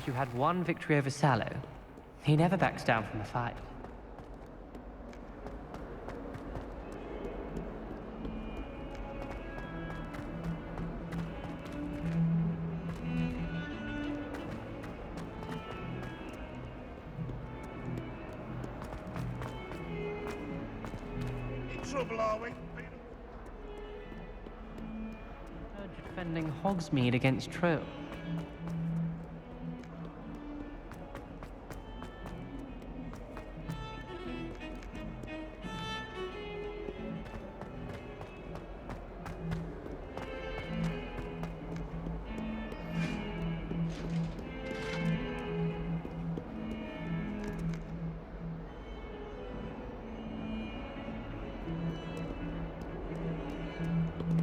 because you had one victory over Sallow, he never backs down from a fight. In trouble, are we? Defending Hogsmeade against Trill.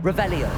Revelio.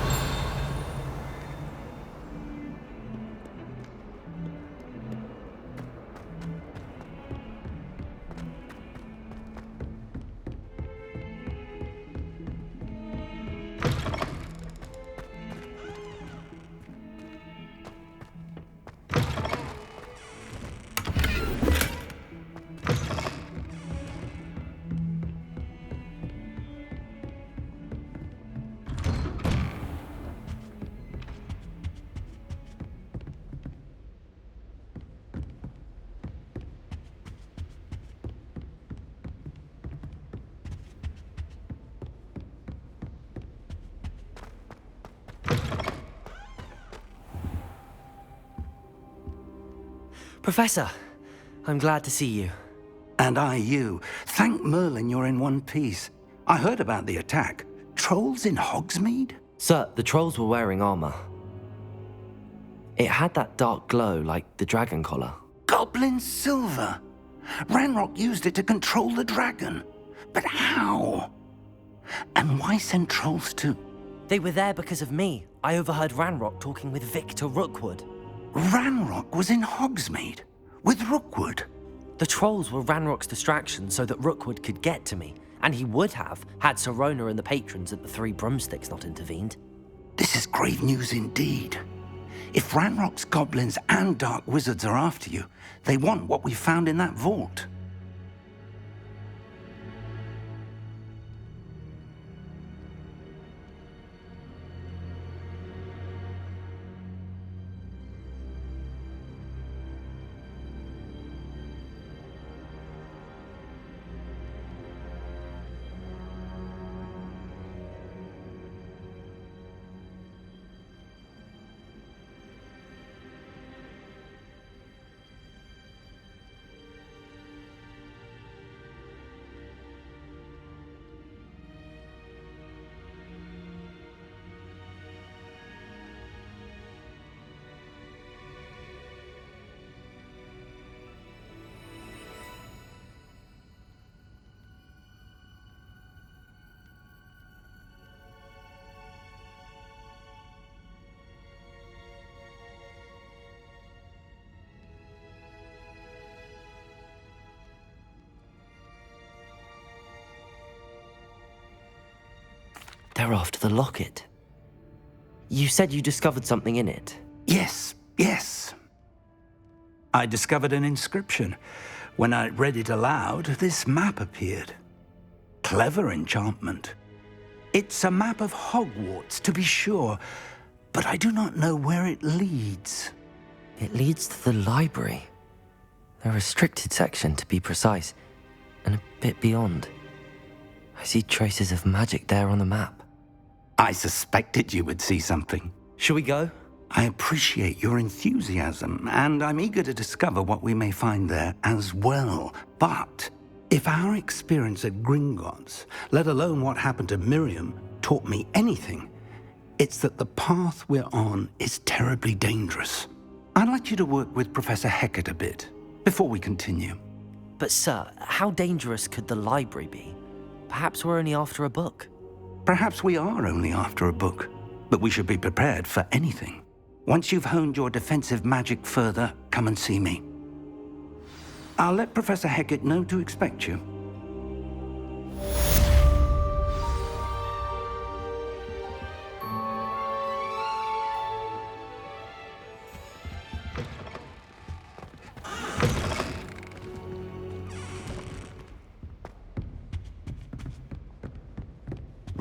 Professor, I'm glad to see you. And I you. Thank Merlin you're in one piece. I heard about the attack. Trolls in Hogsmeade? Sir, the trolls were wearing armor. It had that dark glow like the dragon collar. Goblin silver! Ranrock used it to control the dragon. But how? And why send trolls to... They were there because of me. I overheard Ranrock talking with Victor Rookwood. Ranrock was in Hogsmeade? With Rookwood? The trolls were Ranrock's distraction so that Rookwood could get to me. And he would have, had Sirona and the patrons at the Three Broomsticks not intervened. This is grave news indeed. If Ranrock's goblins and dark wizards are after you, they want what we found in that vault. They're after the locket. You said you discovered something in it. Yes. I discovered an inscription. When I read it aloud, this map appeared. Clever enchantment. It's a map of Hogwarts, to be sure, but I do not know where it leads. It leads to the library. The restricted section, to be precise, and a bit beyond. I see traces of magic there on the map. I suspected you would see something. Shall we go? I appreciate your enthusiasm, and I'm eager to discover what we may find there as well. But if our experience at Gringotts, let alone what happened to Miriam, taught me anything, it's that the path we're on is terribly dangerous. I'd like you to work with Professor Hecat a bit before we continue. But sir, how dangerous could the library be? Perhaps we're only after a book. Perhaps we are only after a book, but we should be prepared for anything. Once you've honed your defensive magic further, come and see me. I'll let Professor Hecat know to expect you.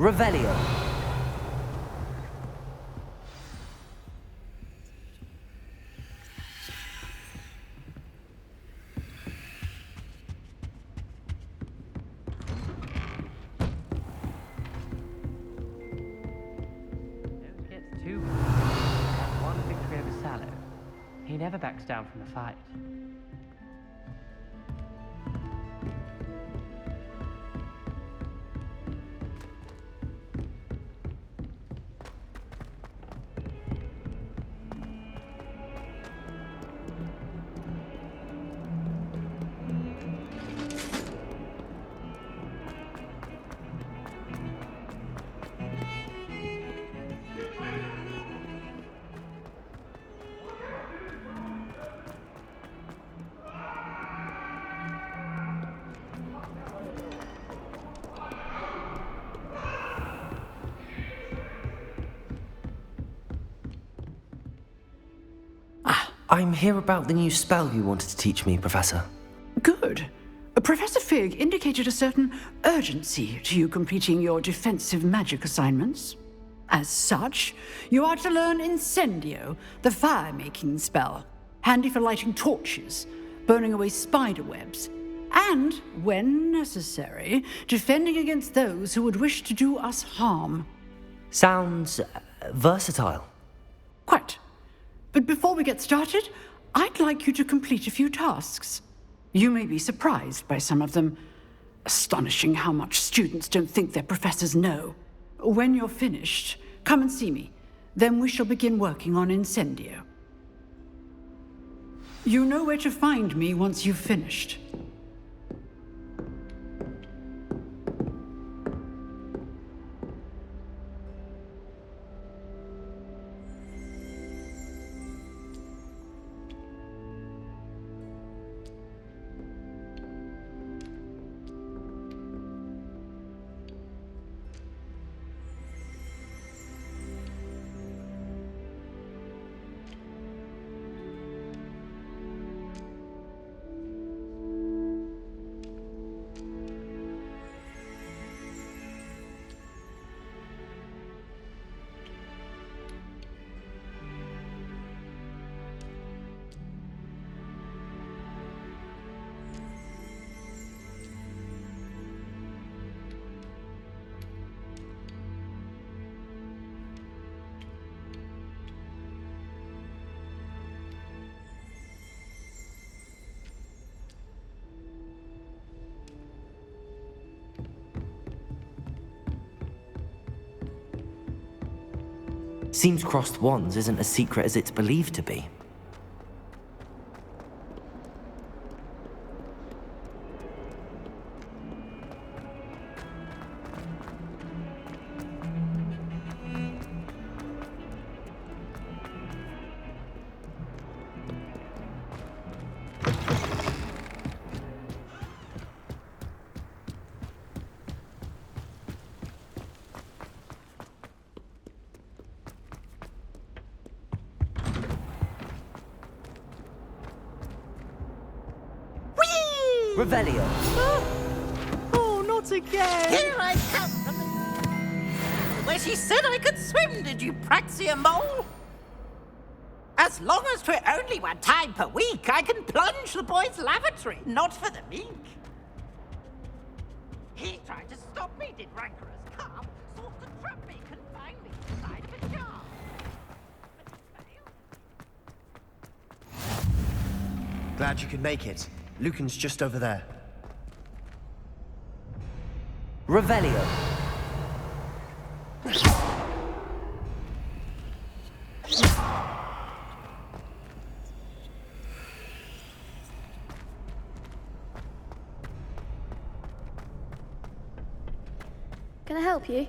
Revelio. Don't get too one victory over Sallow. He never backs down from a fight. I'm here about the new spell you wanted to teach me, Professor. Good. Professor Fig indicated a certain urgency to you completing your defensive magic assignments. As such, you are to learn Incendio, the fire-making spell, handy for lighting torches, burning away spider webs, and, when necessary, defending against those who would wish to do us harm. Sounds versatile. Quite. But before we get started, I'd like you to complete a few tasks. You may be surprised by some of them. Astonishing how much students don't think their professors know. When you're finished, come and see me. Then we shall begin working on Incendio. You know where to find me once you've finished. Seems crossed wands isn't as secret as it's believed to be. Revelio. Oh, not again! Here I come from the... Where she said I could swim, did you praxia mole? As long as 'twere only one time per week, I can plunge the boy's lavatory, not for the meek. He tried to stop me, did rancorous calf, sought to trap me, confine me inside the jar. But he failed. Glad you could make it. Lucan's just over there. Revelio. Can I help you?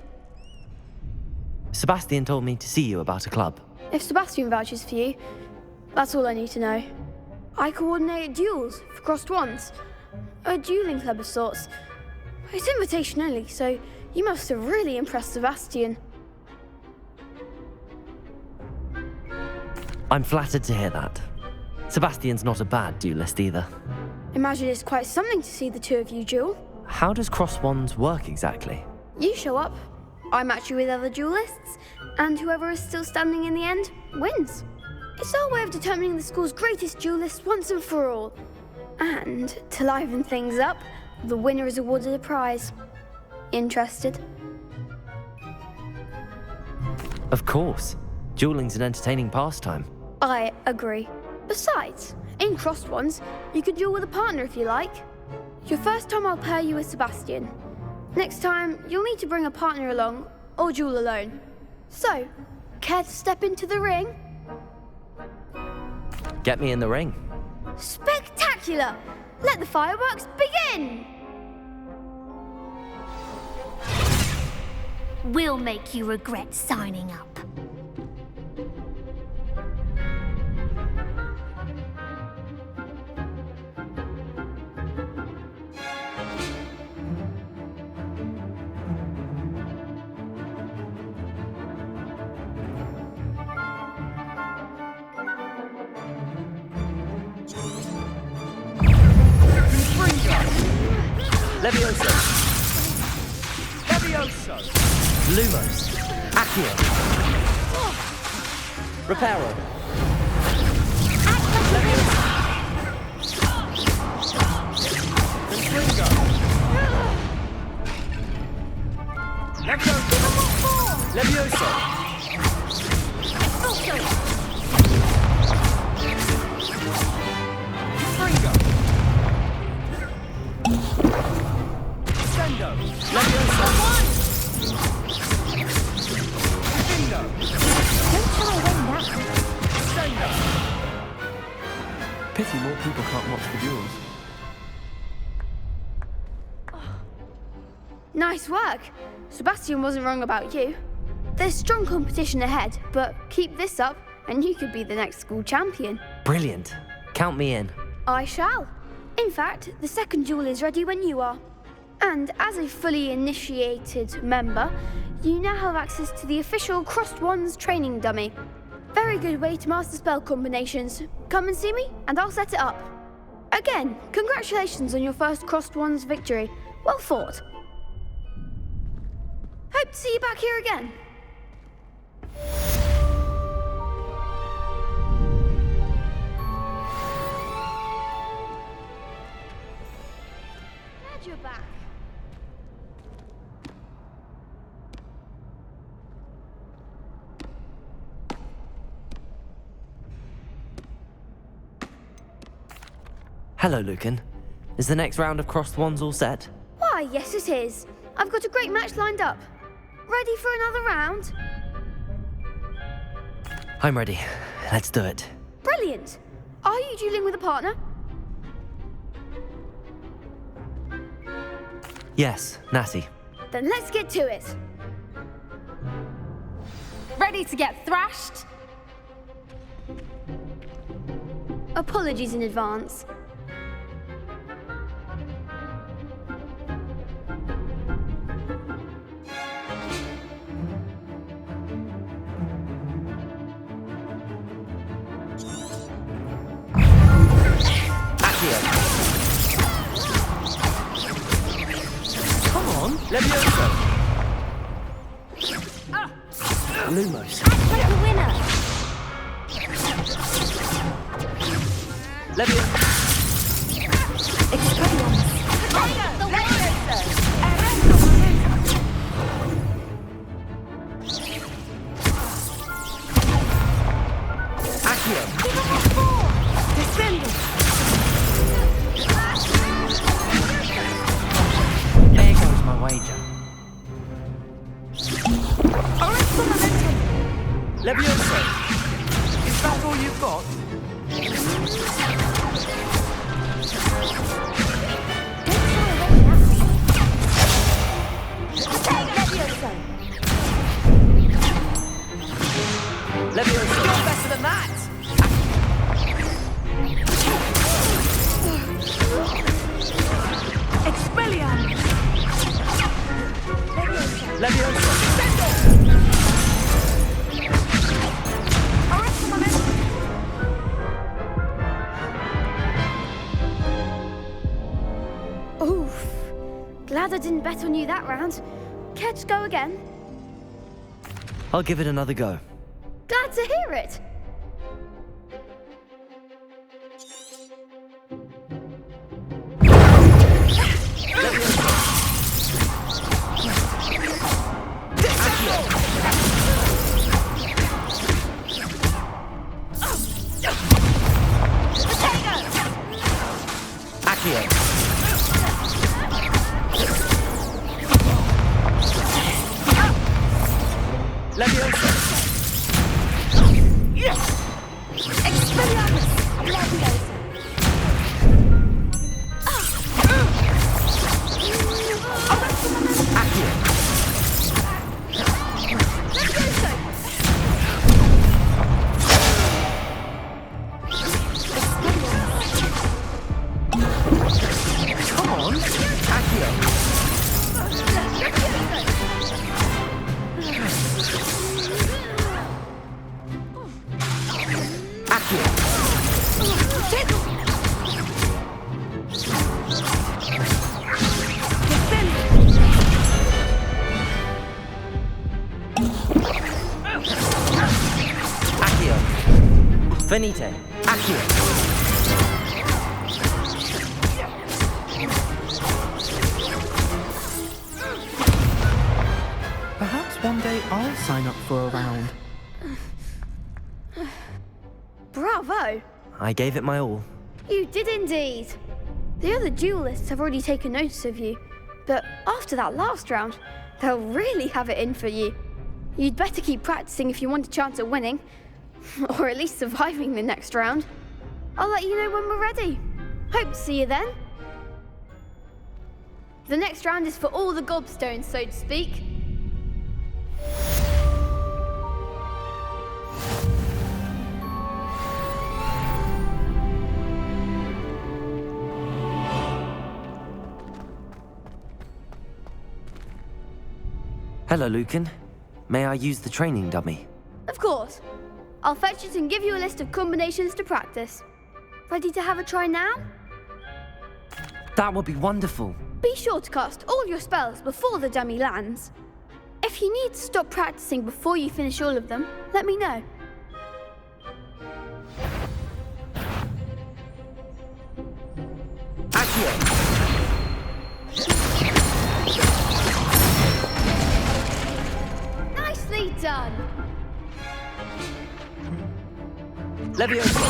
Sebastian told me to see you about a club. If Sebastian vouches for you, that's all I need to know. I coordinate duels for crossed wands. A dueling club of sorts. It's invitation only, so you must have really impressed Sebastian. I'm flattered to hear that. Sebastian's not a bad duelist either. Imagine it's quite something to see the two of you duel. How does cross wands work exactly? You show up, I match you with other duelists, and whoever is still standing in the end wins. It's our way of determining the school's greatest duelist once and for all. And to liven things up, the winner is awarded a prize. Interested? Of course. Dueling's an entertaining pastime. I agree. Besides, in crossed ones, you can duel with a partner if you like. Your first time I'll pair you with Sebastian. Next time, you'll need to bring a partner along, or duel alone. So, care to step into the ring? Get me in the ring. Spectacular! Let the fireworks begin! We'll make you regret signing up. Levioso. Levioso. Lumos. Accio. Reparo. Levioso. Confringo. Levioso. Levioso. Confringo. Sendo. Levioso. Confringo. Don't try when that. Sendo. Pity more people can't watch the duels. Nice work. Sebastian wasn't wrong about you. There's strong competition ahead, but keep this up and you could be the next school champion. Brilliant. Count me in. I shall. In fact, the second duel is ready when you are. And as a fully initiated member, you now have access to the official Crossed Wands training dummy. Very good way to master spell combinations. Come and see me, and I'll set it up. Again, congratulations on your first Crossed Wands victory. Well fought. Hope to see you back here again. Glad you're back. Hello, Lucan. Is the next round of Crossed Wands all set? Why, yes it is. I've got a great match lined up. Ready for another round? I'm ready. Let's do it. Brilliant. Are you dueling with a partner? Yes, Natty. Then let's get to it. Ready to get thrashed? Apologies in advance. Come on, Levioso. Lumos. That's the winner. Levioso. Expelliarmus. The winner. Accio. Descendant. There goes my wager. Levioso. Is that all you've got? Levioso. You're better than that! Expelliarmus. Levioso. Oof. Glad I didn't bet on you that round. Care to go again? I'll give it another go. Glad to hear it. Venite. Accio. Perhaps one day I'll sign up for a round. Bravo! I gave it my all. You did indeed. The other duelists have already taken notice of you, but after that last round, they'll really have it in for you. You'd better keep practicing if you want a chance at winning, or at least surviving the next round. I'll let you know when we're ready. Hope to see you then. The next round is for all the gobstones, so to speak. Hello, Lucan. May I use the training dummy? Of course. I'll fetch it and give you a list of combinations to practice. Ready to have a try now? That would be wonderful. Be sure to cast all your spells before the dummy lands. If you need to stop practicing before you finish all of them, let me know. Accio. Nicely done. Leviosa.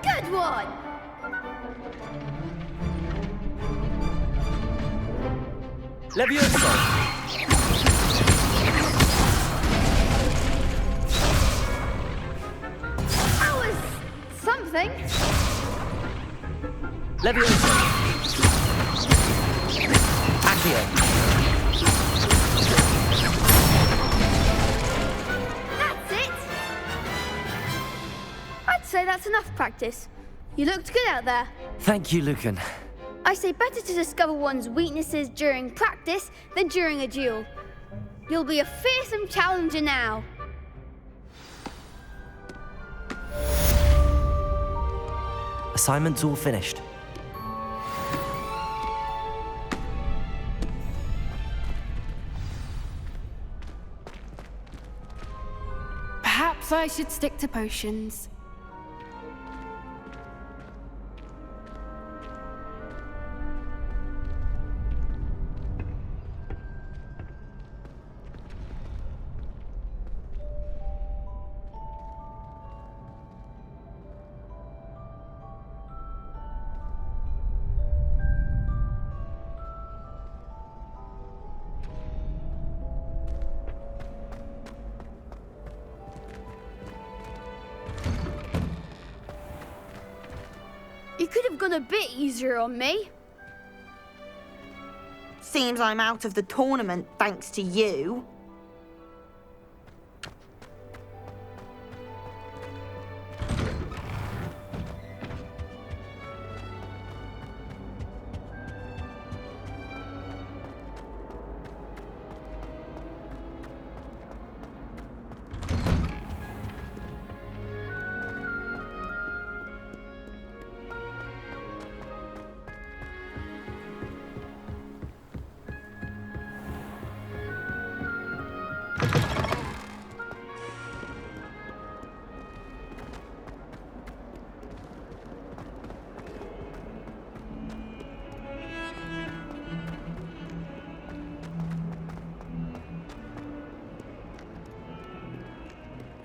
Good one. Leviosa. That was something. Leviosa. Accio. That's it. I'd say that's enough practice. You looked good out there. Thank you, Lucan. I say better to discover one's weaknesses during practice than during a duel. You'll be a fearsome challenger now. Assignment's all finished. Perhaps I should stick to potions. You could have gone a bit easier on me. Seems I'm out of the tournament thanks to you.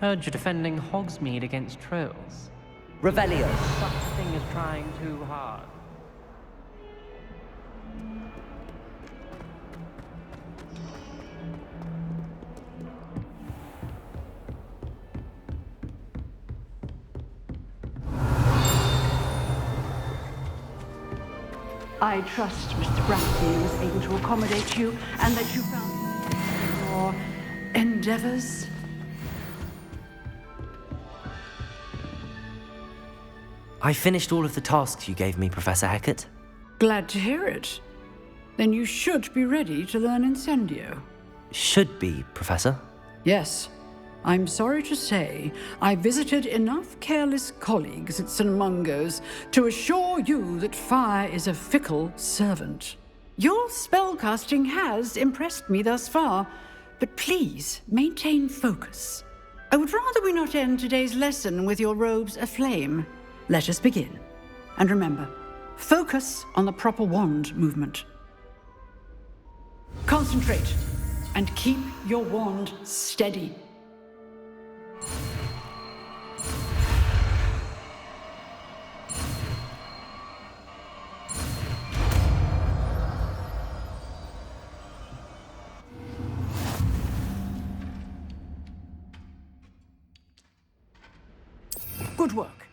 Heard you're defending Hogsmeade against trolls. Revelio. Such a thing as trying too hard. I trust Mr. Brackley was able to accommodate you and that you found your endeavors. I finished all of the tasks you gave me, Professor Hecat. Glad to hear it. Then you should be ready to learn Incendio. Should be, Professor. Yes. I'm sorry to say, I visited enough careless colleagues at St. Mungo's to assure you that fire is a fickle servant. Your spellcasting has impressed me thus far, but please maintain focus. I would rather we not end today's lesson with your robes aflame. Let us begin. And remember, focus on the proper wand movement. Concentrate and keep your wand steady. Good work.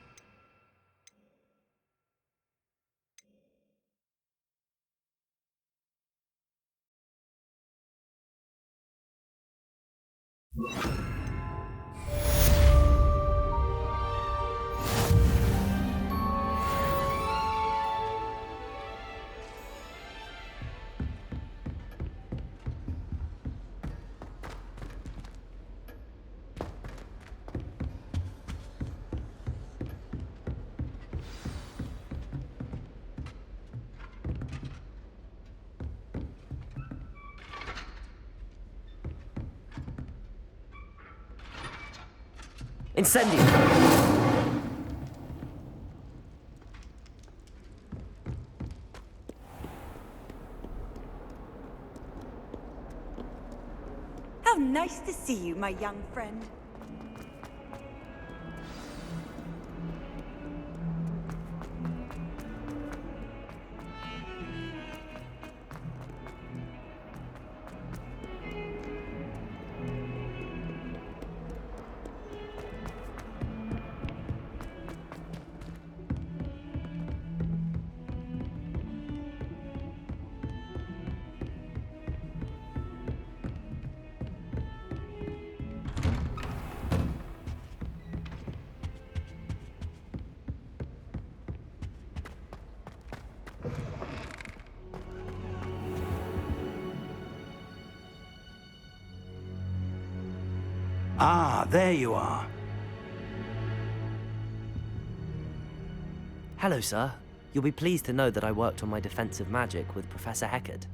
Incendio! How nice to see you, my young friend. Ah, there you are. Hello, sir. You'll be pleased to know that I worked on my defensive magic with Professor Hecat.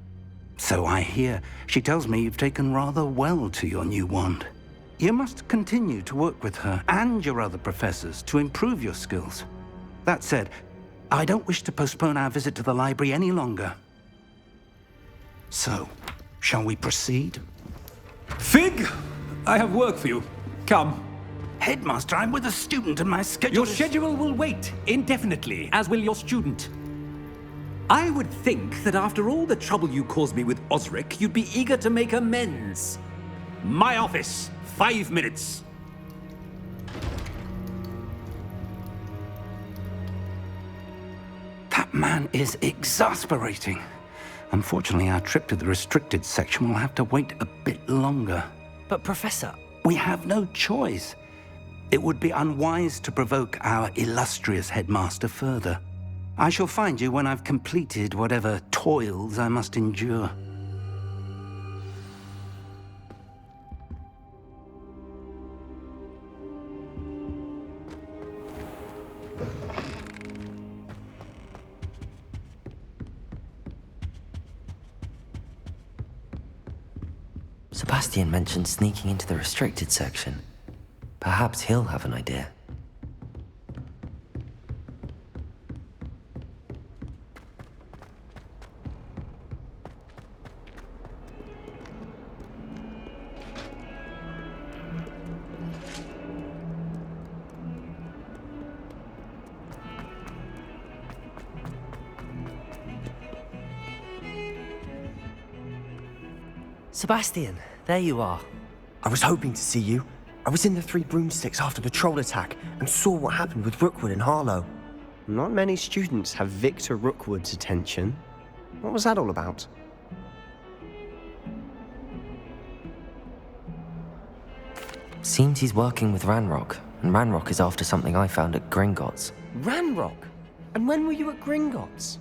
So I hear. She tells me you've taken rather well to your new wand. You must continue to work with her and your other professors to improve your skills. That said, I don't wish to postpone our visit to the library any longer. So, shall we proceed? Fig! I have work for you. Come. Headmaster, I'm with a student and my schedule Your is... schedule will wait indefinitely, as will your student. I would think that after all the trouble you caused me with Osric, you'd be eager to make amends. My office, 5 minutes. That man is exasperating. Unfortunately, our trip to the restricted section will have to wait a bit longer. But, Professor... We have no choice. It would be unwise to provoke our illustrious headmaster further. I shall find you when I've completed whatever toils I must endure. Sebastian mentioned sneaking into the restricted section. Perhaps he'll have an idea. Sebastian, there you are. I was hoping to see you. I was in the Three Broomsticks after the troll attack and saw what happened with Rookwood and Harlow. Not many students have Victor Rookwood's attention. What was that all about? Seems he's working with Ranrock, and Ranrock is after something I found at Gringotts. Ranrock? And when were you at Gringotts?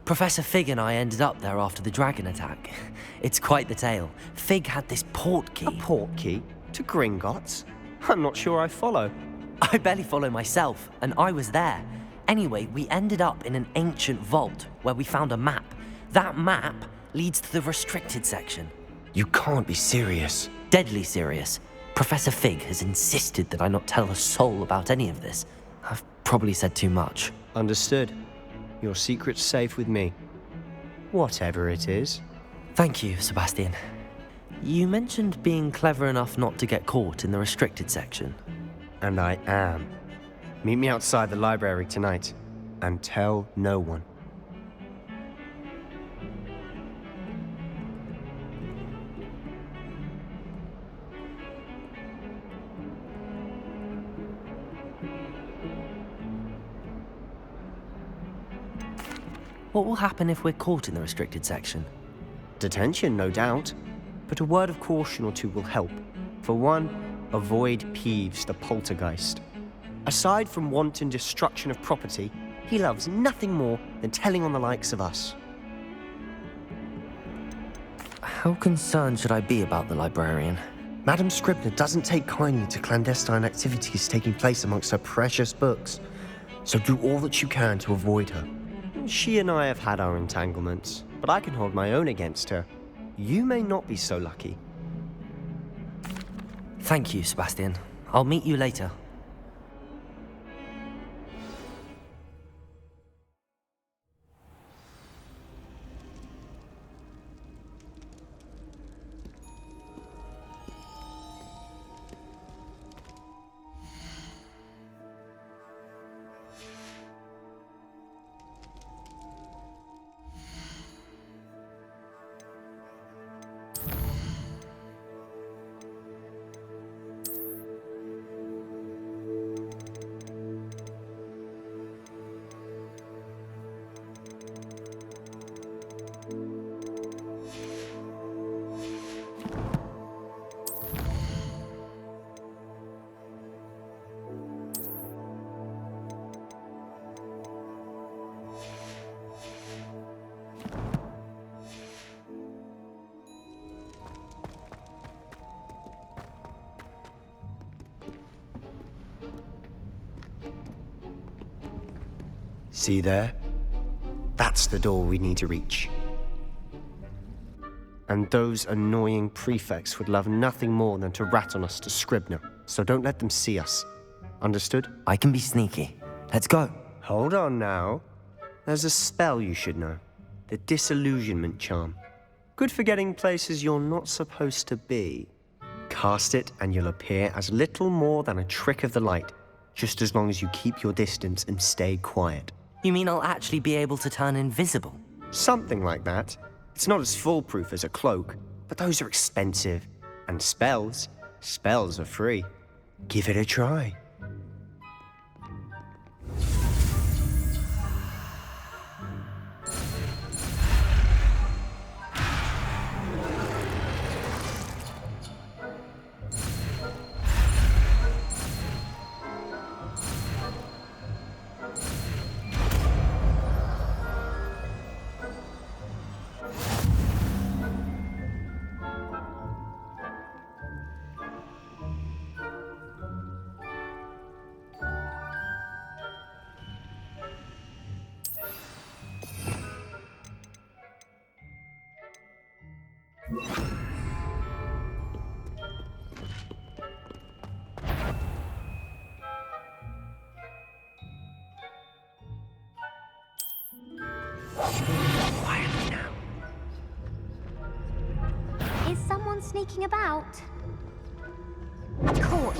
Professor Fig and I ended up there after the dragon attack. It's quite the tale. Fig had this port key. A port key? To Gringotts? I'm not sure I follow. I barely follow myself, and I was there. Anyway, we ended up in an ancient vault where we found a map. That map leads to the restricted section. You can't be serious. Deadly serious. Professor Fig has insisted that I not tell a soul about any of this. I've probably said too much. Understood. Your secret's safe with me. Whatever it is. Thank you, Sebastian. You mentioned being clever enough not to get caught in the restricted section. And I am. Meet me outside the library tonight, and tell no one. What will happen if we're caught in the restricted section? Detention, no doubt. But a word of caution or two will help. For one, avoid Peeves the poltergeist. Aside from wanton destruction of property, he loves nothing more than telling on the likes of us. How concerned should I be about the librarian? Madam Scribner doesn't take kindly to clandestine activities taking place amongst her precious books, so do all that you can to avoid her. She and I have had our entanglements, but I can hold my own against her. You may not be so lucky. Thank you, Sebastian. I'll meet you later. See there? That's the door we need to reach. And those annoying prefects would love nothing more than to rat on us to Scribner, so don't let them see us. Understood? I can be sneaky. Let's go. Hold on now. There's a spell you should know. The Disillusionment Charm. Good for getting places you're not supposed to be. Cast it and you'll appear as little more than a trick of the light, just as long as you keep your distance and stay quiet. You mean I'll actually be able to turn invisible? Something like that. It's not as foolproof as a cloak, but those are expensive. And spells are free. Give it a try. Quietly now. Is someone sneaking about? Caught.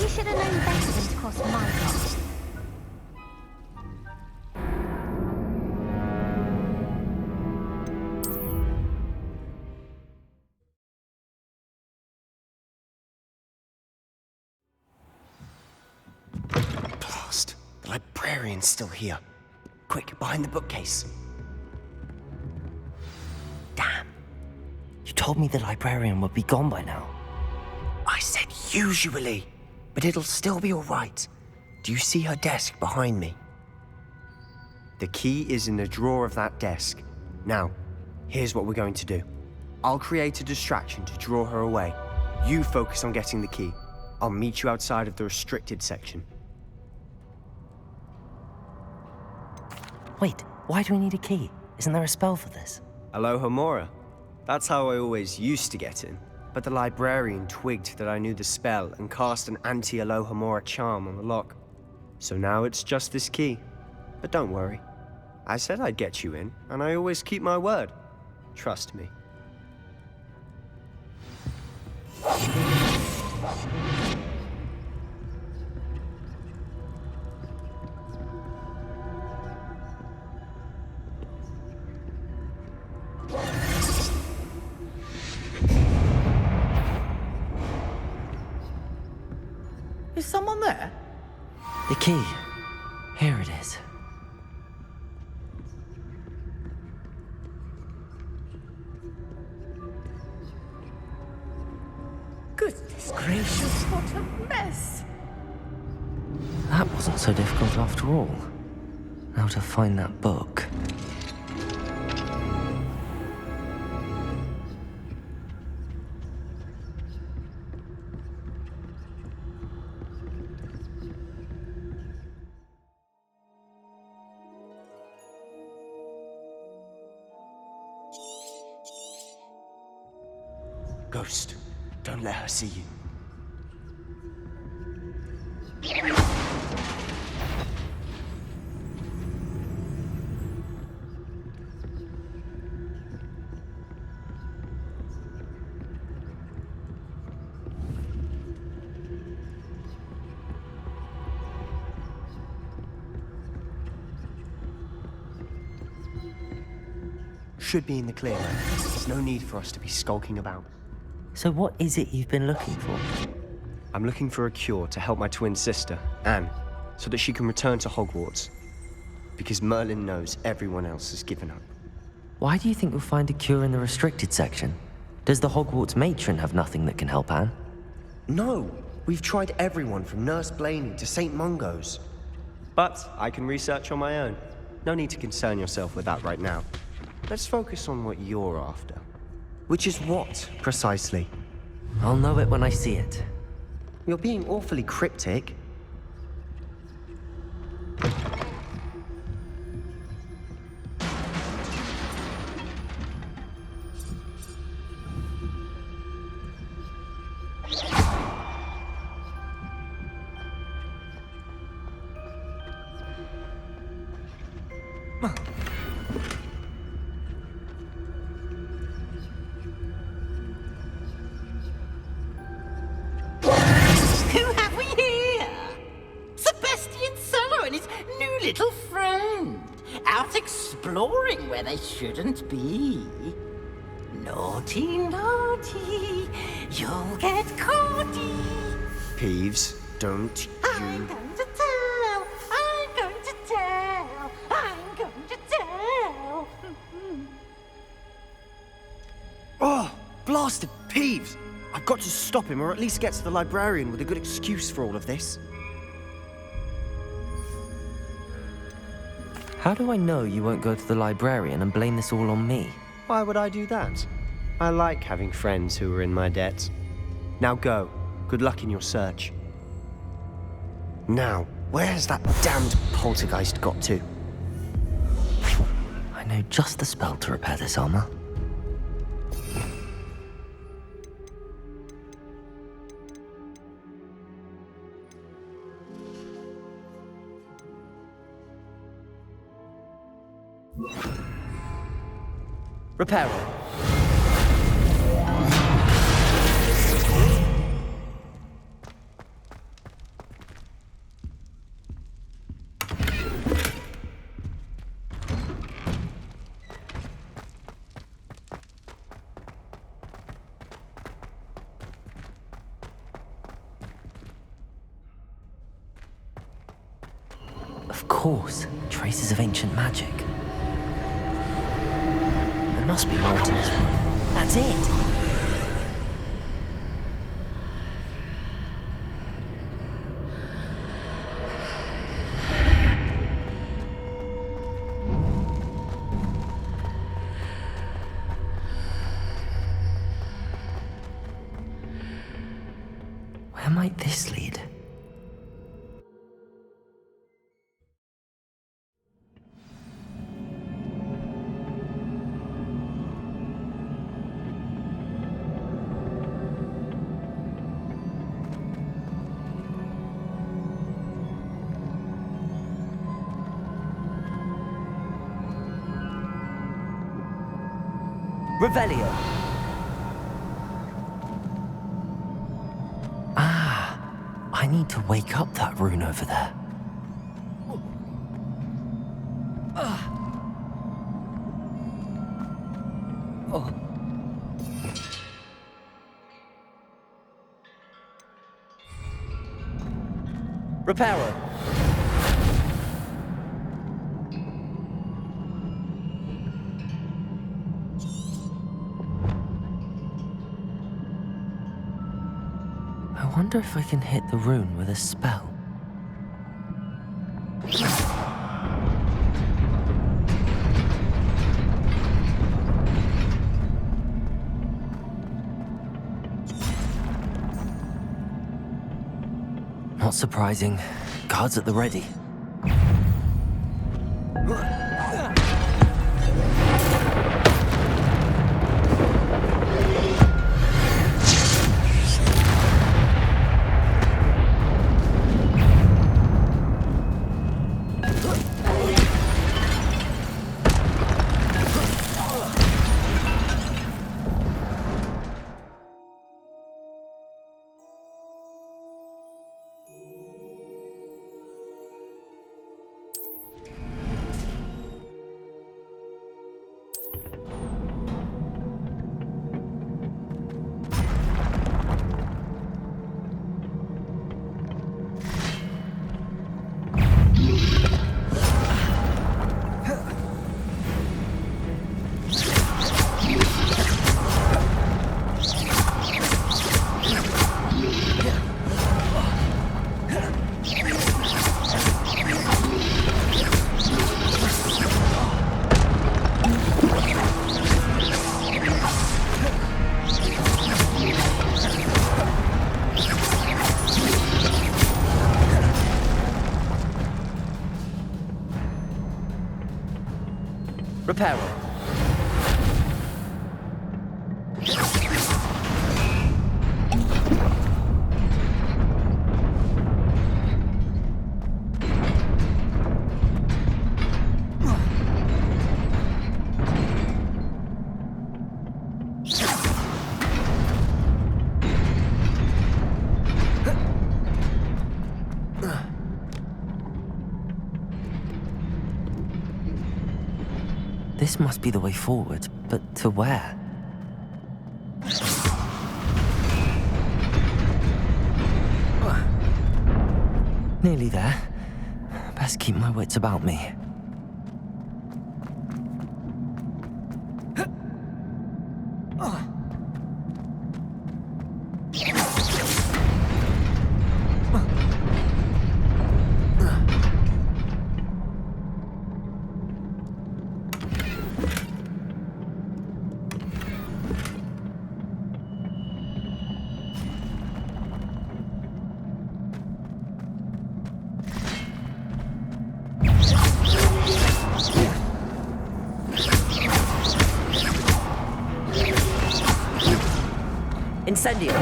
You should have known better than to cross my path. Blast! The librarian's still here. Quick, behind the bookcase. Damn. You told me the librarian would be gone by now. I said usually, but it'll still be all right. Do you see her desk behind me? The key is in the drawer of that desk. Now, here's what we're going to do. I'll create a distraction to draw her away. You focus on getting the key. I'll meet you outside of the restricted section. Wait, why do we need a key? Isn't there a spell for this? Alohomora. That's how I always used to get in. But the librarian twigged that I knew the spell and cast an anti-Alohomora charm on the lock. So now it's just this key. But don't worry. I said I'd get you in, and I always keep my word. Trust me. Is someone there? The key. Here it is. Goodness gracious, what a mess! That wasn't so difficult after all. Now to find that book. Ghost, don't let her see you. Should be in the clear now. There's no need for us to be skulking about. So what is it you've been looking for? I'm looking for a cure to help my twin sister, Anne, so that she can return to Hogwarts. Because Merlin knows everyone else has given up. Why do you think you'll find a cure in the restricted section? Does the Hogwarts matron have nothing that can help Anne? No, we've tried everyone from Nurse Blaney to St. Mungo's. But I can research on my own. No need to concern yourself with that right now. Let's focus on what you're after. Which is what, precisely? I'll know it when I see it. You're being awfully cryptic. Who have we here? Sebastian Cello and his new little friend. Out exploring where they shouldn't be. Naughty, naughty, you'll get caughty. Peeves, don't I'm going to tell, I'm going to tell, I'm going to tell. Oh, blasted Peeves! I've got to stop him, or at least get to the librarian with a good excuse for all of this. How do I know you won't go to the librarian and blame this all on me? Why would I do that? I like having friends who are in my debt. Now go. Good luck in your search. Now, Where has that damned poltergeist got to? I know just the spell to repair this armor. Repairer. Of course, traces of ancient magic. There must be more to this one. That's it! Where might this lead? Revelio. I need to wake up that rune over there. Repairer. I wonder if I can hit the rune with a spell. Not surprising. Guards at the ready. Repairer. This must be the way forward, but to where? Nearly there. Best keep my wits about me. Incendio.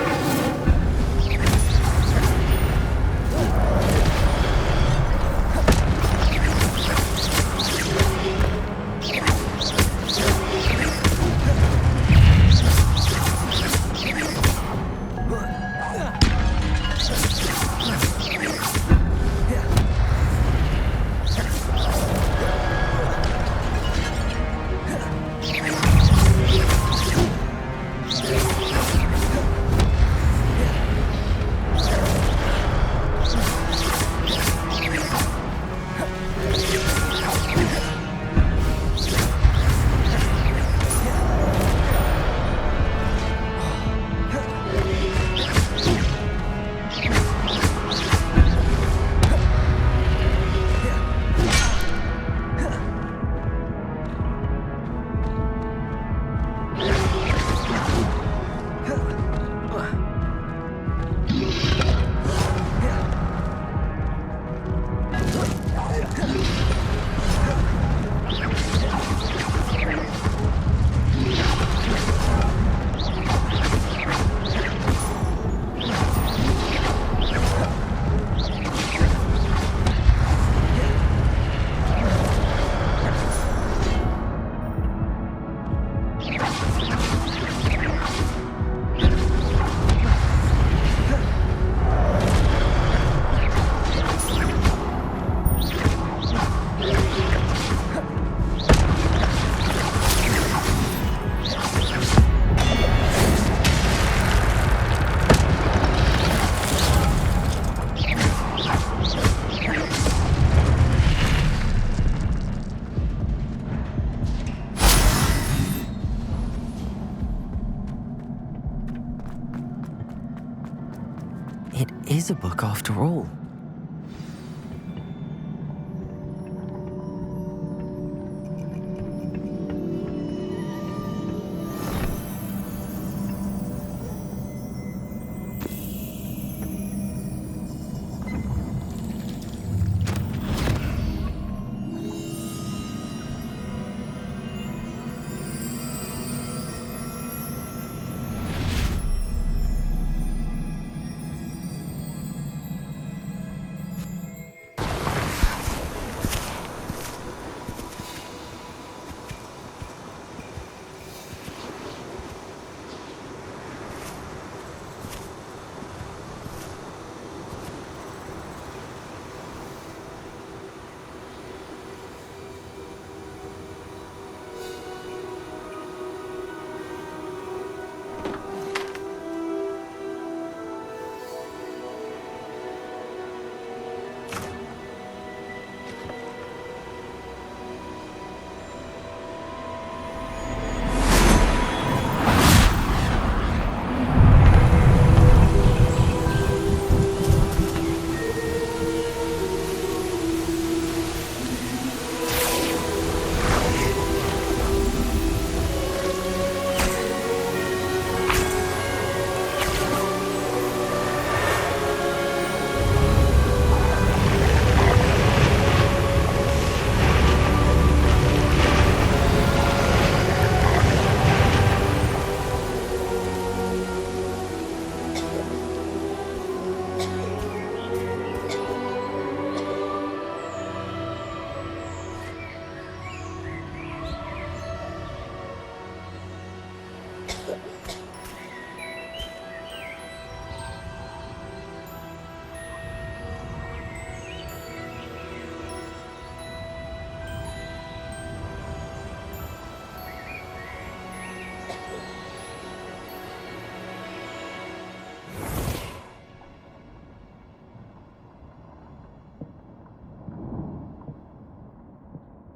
It is a book after all.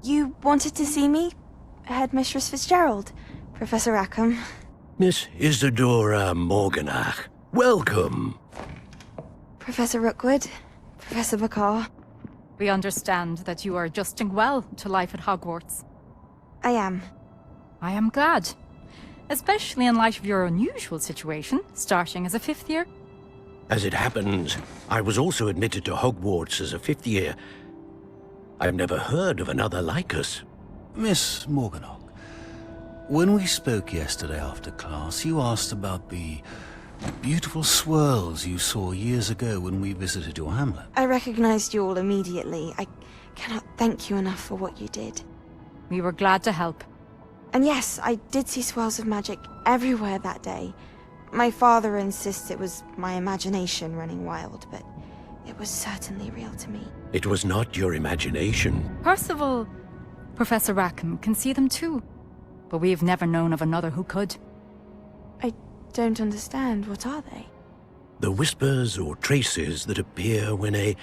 You wanted to see me? Headmistress Fitzgerald, Professor Rackham. Miss Isadora Morganach, welcome. Professor Rookwood, Professor Bakar. We understand that you are adjusting well to life at Hogwarts. I am. I am glad. Especially in light of your unusual situation, starting as a 5th year. As it happens, I was also admitted to Hogwarts as a 5th year. I've never heard of another like us. Miss Morganach, when we spoke yesterday after class, you asked about the Beautiful swirls you saw years ago when we visited your hamlet. I recognized you all immediately. I cannot thank you enough for what you did. We were glad to help. And yes, I did see swirls of magic everywhere that day. My father insists it was my imagination running wild, but it was certainly real to me. It was not your imagination. Percival, Professor Rackham can see them too. But we've never known of another who could. I don't understand. What are they? The whispers or traces that appear when a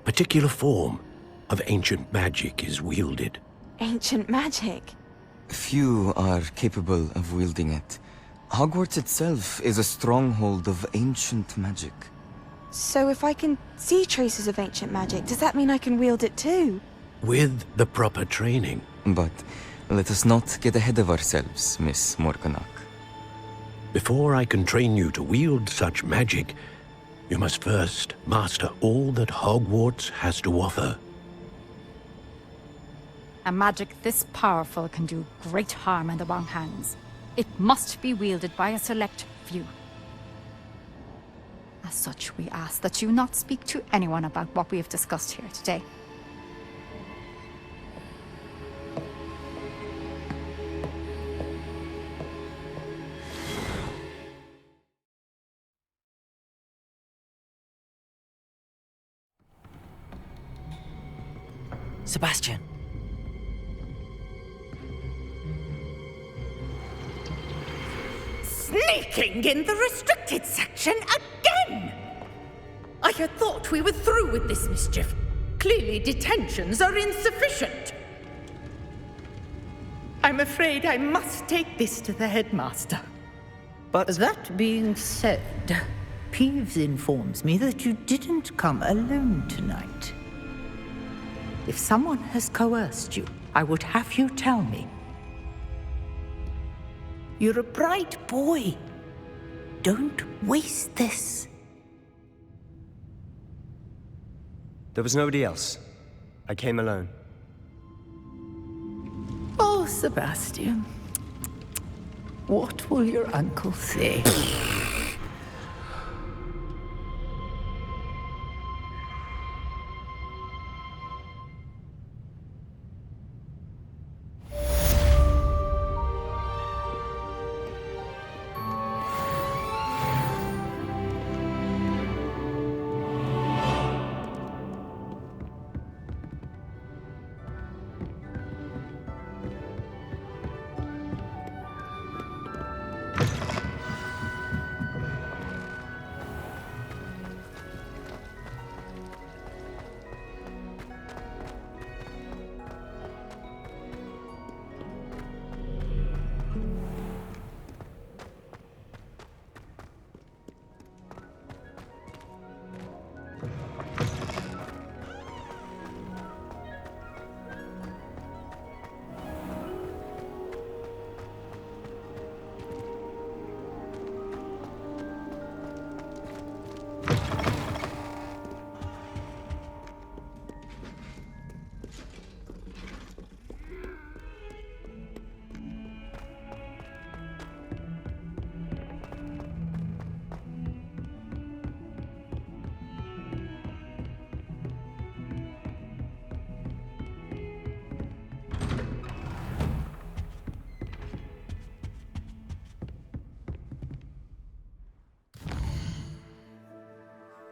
particular form of ancient magic is wielded. Ancient magic? Few are capable of wielding it. Hogwarts itself is a stronghold of ancient magic. So if I can see traces of ancient magic, does that mean I can wield it too? With the proper training. But let us not get ahead of ourselves, Miss Morganach. Before I can train you to wield such magic, you must first master all that Hogwarts has to offer. A magic this powerful can do great harm in the wrong hands. It must be wielded by a select few. As such, we ask that you not speak to anyone about what we have discussed here today. Sebastian. Sneaking in the restricted section again! I had thought we were through with this mischief. Clearly detentions are insufficient. I'm afraid I must take this to the headmaster. But that being said, Peeves informs me that you didn't come alone tonight. If someone has coerced you, I would have you tell me. You're a bright boy. Don't waste this. There was nobody else. I came alone. Oh, Sebastian. What will your uncle say?